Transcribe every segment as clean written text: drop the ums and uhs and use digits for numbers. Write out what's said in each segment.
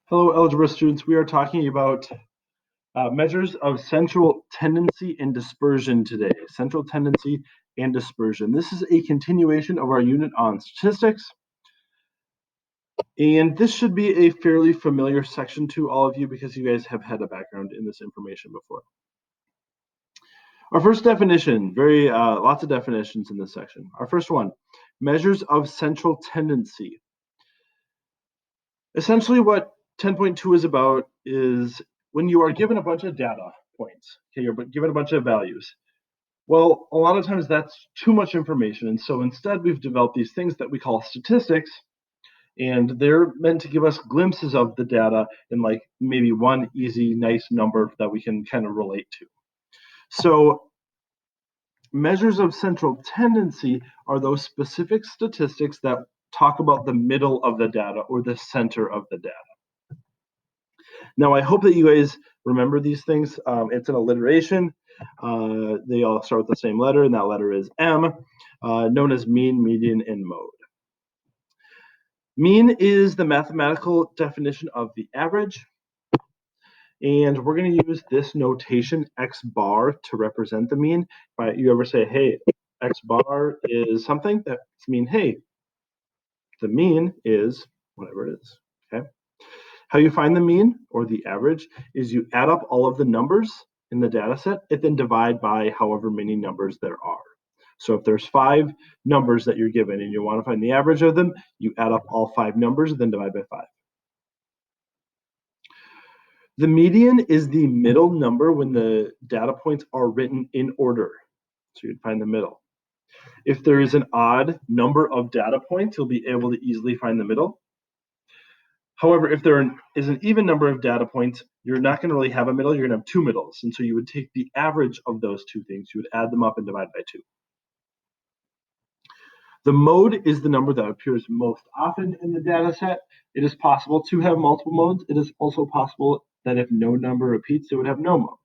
Hello, algebra students. We are talking about measures of central tendency and dispersion today. Central tendency and dispersion. This is a continuation of our unit on statistics. And this should be a fairly familiar section to all of you because you guys have had a background in this information before. Our first definition, lots of definitions in this section. Our first one, measures of central tendency. Essentially what 10.2 is about is when you are given a bunch of data points, okay, you're given a bunch of values. Well, a lot of times that's too much information. And so instead we've developed these things that we call statistics, and they're meant to give us glimpses of the data in like maybe one easy, nice number that we can kind of relate to. So measures of central tendency are those specific statistics that talk about the middle of the data or the center of the data. Now, I hope that you guys remember these things. It's an alliteration. They all start with the same letter, and that letter is M, known as mean, median, and mode. Mean is the mathematical definition of the average. And we're going to use this notation, X bar, to represent the mean. If you ever say, hey, X bar is something, that's mean, hey, the mean is whatever it is, okay? How you find the mean or the average is you add up all of the numbers in the data set and then divide by however many numbers there are. So if there's 5 numbers that you're given and you want to find the average of them, you add up all 5 numbers and then divide by 5. The median is the middle number when the data points are written in order. So you'd find the middle. If there is an odd number of data points, you'll be able to easily find the middle. However, if there is an even number of data points, you're not going to really have a middle, you're going to have 2 middles. And so you would take the average of those 2 things, you would add them up and divide by 2. The mode is the number that appears most often in the data set. It is possible to have multiple modes. It is also possible that if no number repeats, it would have no mode.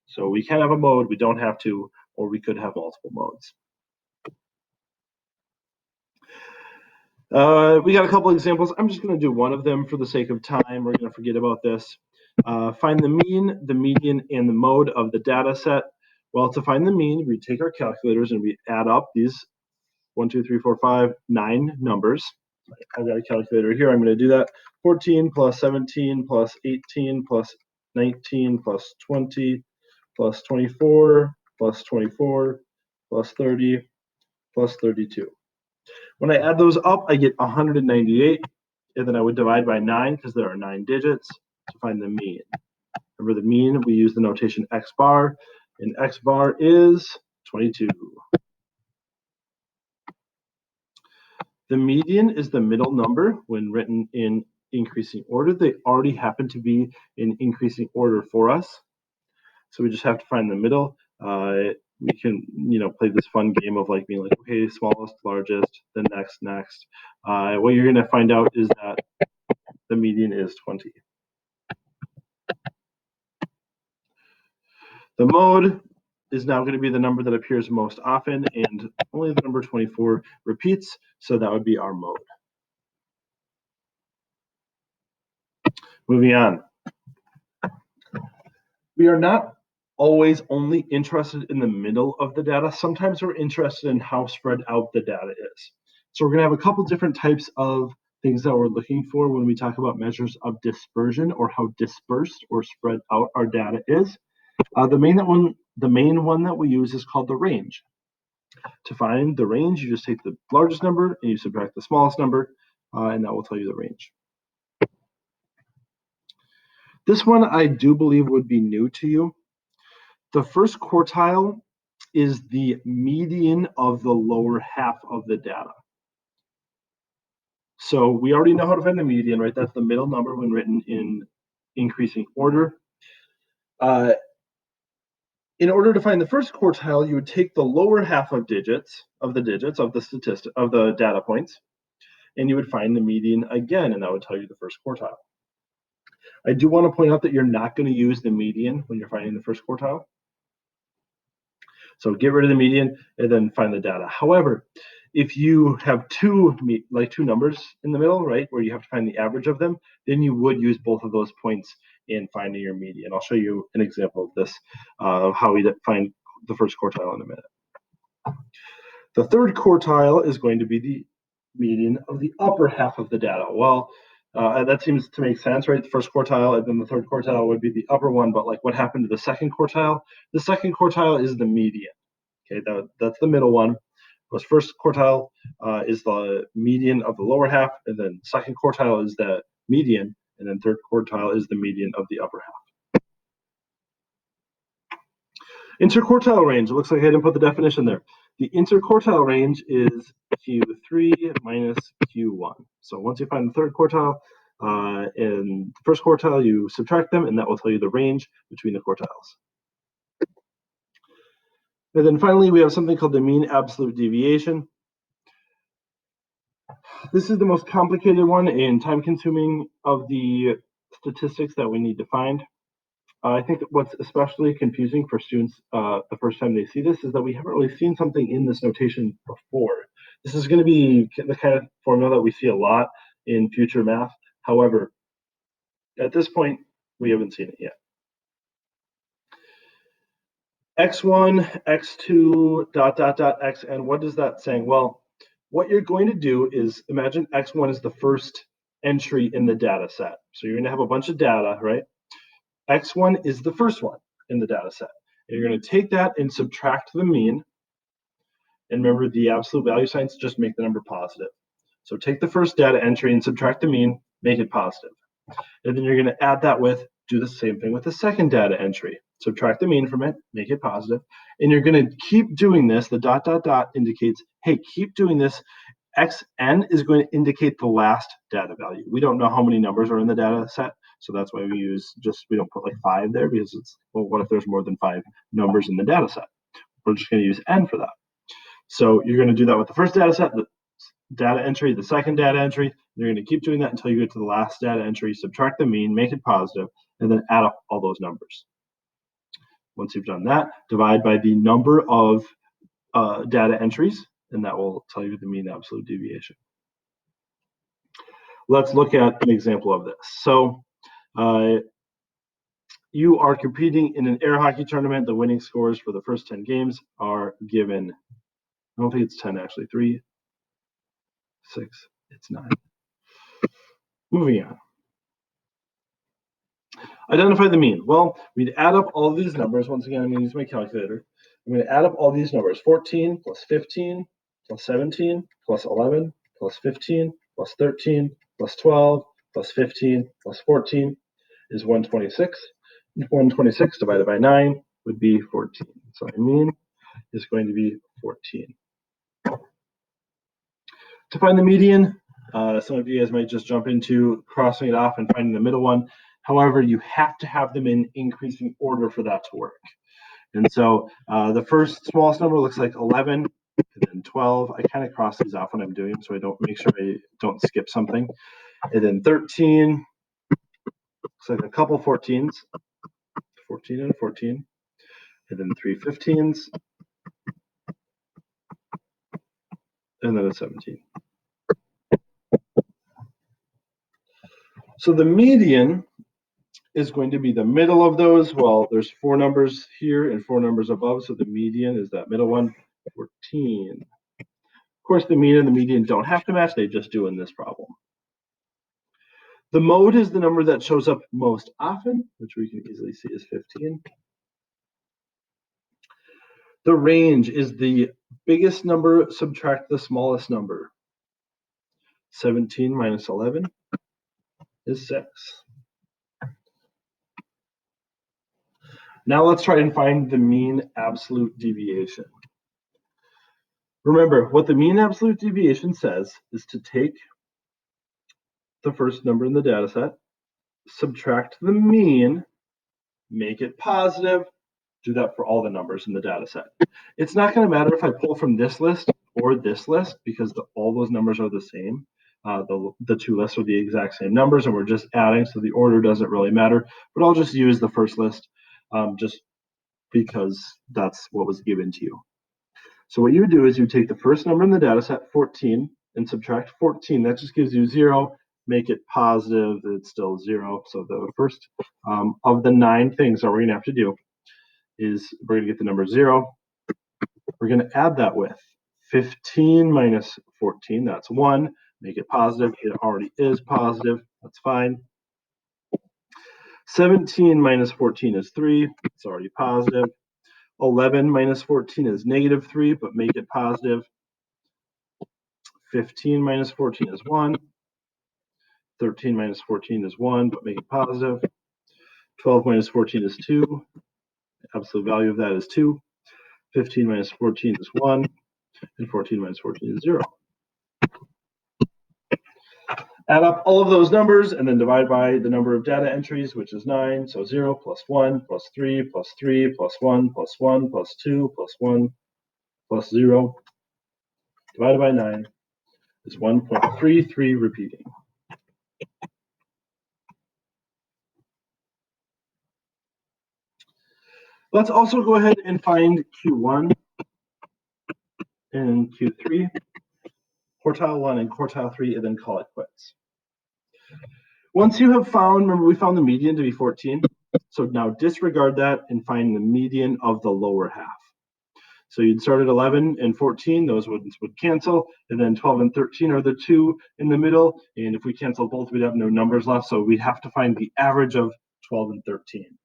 So we can have a mode, we don't have to, or we could have multiple modes. We got a couple examples. I'm just going to do one of them for the sake of time. We're going to forget about this. Find the mean, the median, and the mode of the data set. Well, to find the mean, we take our calculators and we add up these 1, 2, 3, 4, 5, 9 numbers. I've got a calculator here. I'm going to do that. 14 plus 17 plus 18 plus 19 plus 20 plus 24 plus 24 plus 30 plus 32. When I add those up, I get 198, and then I would divide by 9 because there are 9 digits to find the mean. Remember the mean, we use the notation X bar, and X bar is 22. The median is the middle number when written in increasing order. They already happen to be in increasing order for us. So we just have to find the middle. We can, play this fun game of like being like, okay, smallest, largest, then next. What you're going to find out is that the median is 20. The mode is now going to be the number that appears most often, and only the number 24 repeats, so that would be our mode. Moving on. We are not always only interested in the middle of the data. Sometimes we're interested in how spread out the data is. So we're going to have a couple different types of things that we're looking for when we talk about measures of dispersion or how dispersed or spread out our data is. The main one that we use is called the range. To find the range, you just take the largest number and you subtract the smallest number, and that will tell you the range. This one I do believe would be new to you. The first quartile is the median of the lower half of the data. So we already know how to find the median, right? That's the middle number when written in increasing order. In order to find the first quartile, you would take the lower half of the digits of the data points, and you would find the median again, and that would tell you the first quartile. I do want to point out that you're not going to use the median when you're finding the first quartile. So get rid of the median and then find the data. However, if you have two numbers in the middle, right, where you have to find the average of them, then you would use both of those points in finding your median. I'll show you an example of this, of how we find the first quartile in a minute. The third quartile is going to be the median of the upper half of the data. Well, that seems to make sense, right? The first quartile and then the third quartile would be the upper one, but like what happened to the second quartile? The second quartile is the median. Okay, that's the middle one. Because first quartile is the median of the lower half, and then second quartile is the median, and then third quartile is the median of the upper half. Interquartile range. It looks like I didn't put the definition there. The interquartile range is Q3 minus Q1. So once you find the third quartile and the first quartile, you subtract them, and that will tell you the range between the quartiles. And then finally, we have something called the mean absolute deviation. This is the most complicated one and time-consuming of the statistics that we need to find. I think what's especially confusing for students the first time they see this is that we haven't really seen something in this notation before. This is going to be the kind of formula that we see a lot in future math. However, at this point, we haven't seen it yet. x1, x2, ... xn, what is that saying? Well, what you're going to do is imagine x1 is the first entry in the data set. So you're going to have a bunch of data, right? X1 is the first one in the data set. And you're going to take that and subtract the mean. And remember, the absolute value signs just make the number positive. So take the first data entry and subtract the mean, make it positive. And then you're going to add that with, do the same thing with the second data entry. Subtract the mean from it, make it positive. And you're going to keep doing this. The ... indicates, hey, keep doing this. Xn is going to indicate the last data value. We don't know how many numbers are in the data set. So that's why we don't put like 5 there, because it's, well, what if there's more than 5 numbers in the data set? We're just going to use n for that. So you're going to do that with the first data set, the data entry, the second data entry. You're going to keep doing that until you get to the last data entry, subtract the mean, make it positive, and then add up all those numbers. Once you've done that, divide by the number of data entries, and that will tell you the mean absolute deviation. Let's look at an example of this. So you are competing in an air hockey tournament. The winning scores for the first 10 games are given. I don't think it's 10 actually. 3, 6, it's 9. Moving on. Identify the mean. Well, we'd add up all these numbers. Once again, I'm going to use my calculator. I'm going to add up all these numbers. 14 plus 15 plus 17 plus 11 plus 15 plus 13 plus 12 plus 15 plus 14 is 126. 126 divided by 9 would be 14. So my mean is going to be 14. To find the median, some of you guys might just jump into crossing it off and finding the middle one. However, you have to have them in increasing order for that to work. And so the first smallest number looks like 11, and then 12. I kind of cross these off when I'm doing them, so I don't make sure I don't skip something. And then 13, looks like a couple 14s, 14 and 14. And then 3 15s, and then a 17. So the median is going to be the middle of those. Well, there's 4 numbers here and 4 numbers above, so the median is that middle one, 14. Of course, the mean and the median don't have to match, they just do in this problem. The mode is the number that shows up most often, which we can easily see is 15. The range is the biggest number, subtract the smallest number. 17 minus 11 is 6. Now let's try and find the mean absolute deviation. Remember, what the mean absolute deviation says is to take the first number in the data set, subtract the mean, make it positive, do that for all the numbers in the data set. It's not going to matter if I pull from this list or this list because all those numbers are the same. The 2 lists are the exact same numbers and we're just adding, so the order doesn't really matter. But I'll just use the first list just because that's what was given to you. So what you would do is you take the first number in the data set, 14, and subtract 14. That just gives you 0. Make it positive, it's still 0. So the first of the 9 things that we're going to have to do is we're going to get the number 0. We're going to add that with 15 minus 14. That's 1. Make it positive. It already is positive. That's fine. 17 minus 14 is 3. It's already positive. 11 minus 14 is negative 3, but make it positive. 15 minus 14 is 1. 13 minus 14 is 1, but make it positive. 12 minus 14 is 2. The absolute value of that is 2. 15 minus 14 is 1. And 14 minus 14 is 0. Add up all of those numbers and then divide by the number of data entries, which is 9. So 0 plus 1 plus 3 plus 3 plus 1 plus 1 plus 2 plus 1 plus 0 divided by 9 is 1.33 repeating. Let's also go ahead and find Q1 and Q3, quartile 1 and quartile 3, and then call it quits. Once you have found, remember we found the median to be 14, so now disregard that and find the median of the lower half. So you'd start at 11 and 14, those would cancel, and then 12 and 13 are the two in the middle, and if we cancel both, we'd have no numbers left, so we have to find the average of 12 and 13.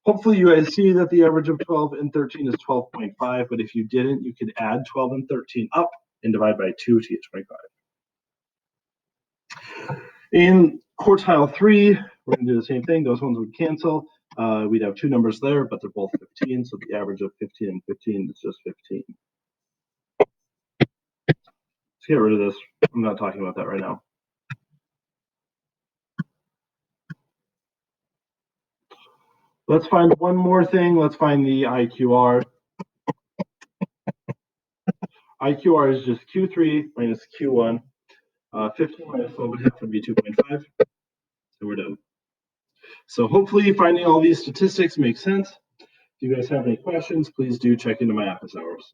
Hopefully you guys see that the average of 12 and 13 is 12.5, but if you didn't, you could add 12 and 13 up and divide by 2 to get 25. In quartile 3, we're going to do the same thing. Those ones would cancel. We'd have two numbers there, but they're both 15, so the average of 15 and 15 is just 15. Let's get rid of this. I'm not talking about that right now. Let's find one more thing. Let's find the IQR. IQR is just Q3 minus Q1. 15 minus 12 would have to be 2.5. So we're done. So hopefully finding all these statistics makes sense. If you guys have any questions, please do check into my office hours.